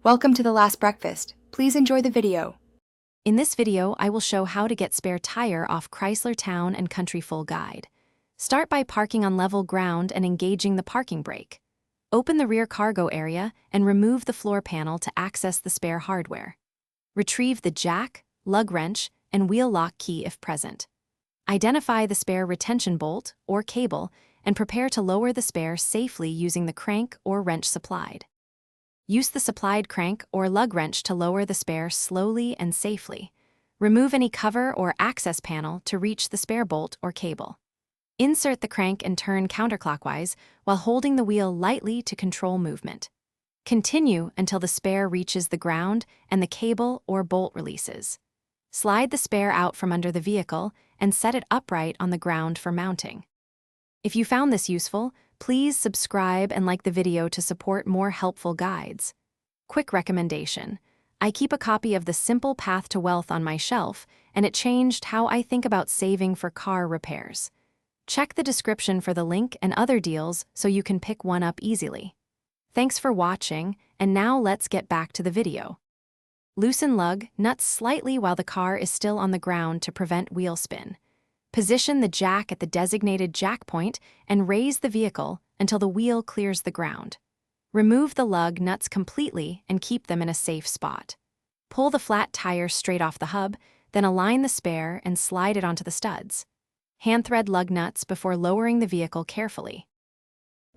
Welcome to The Last Breakfast. Please enjoy the video. In this video, I will show how to get spare tire off Chrysler Town and Country full guide. Start by parking on level ground and engaging the parking brake. Open the rear cargo area and remove the floor panel to access the spare hardware. Retrieve the jack, lug wrench, and wheel lock key if present. Identify the spare retention bolt or cable and prepare to lower the spare safely using the crank or wrench supplied. Use the supplied crank or lug wrench to lower the spare slowly and safely. Remove any cover or access panel to reach the spare bolt or cable. Insert the crank and turn counterclockwise while holding the wheel lightly to control movement. Continue until the spare reaches the ground and the cable or bolt releases. Slide the spare out from under the vehicle and set it upright on the ground for mounting. If you found this useful, please subscribe and like the video to support more helpful guides. Quick recommendation: I keep a copy of The Simple Path to Wealth on my shelf, and it changed how I think about saving for car repairs. Check the description for the link and other deals so you can pick one up easily. Thanks for watching, and now let's get back to the video. Loosen lug nuts slightly while the car is still on the ground to prevent wheel spin. Position the jack at the designated jack point and raise the vehicle until the wheel clears the ground. Remove the lug nuts completely and keep them in a safe spot. Pull the flat tire straight off the hub, then align the spare and slide it onto the studs. Hand thread lug nuts before lowering the vehicle carefully.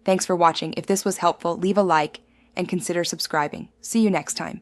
Thanks for watching. If this was helpful, leave a like and consider subscribing. See you next time.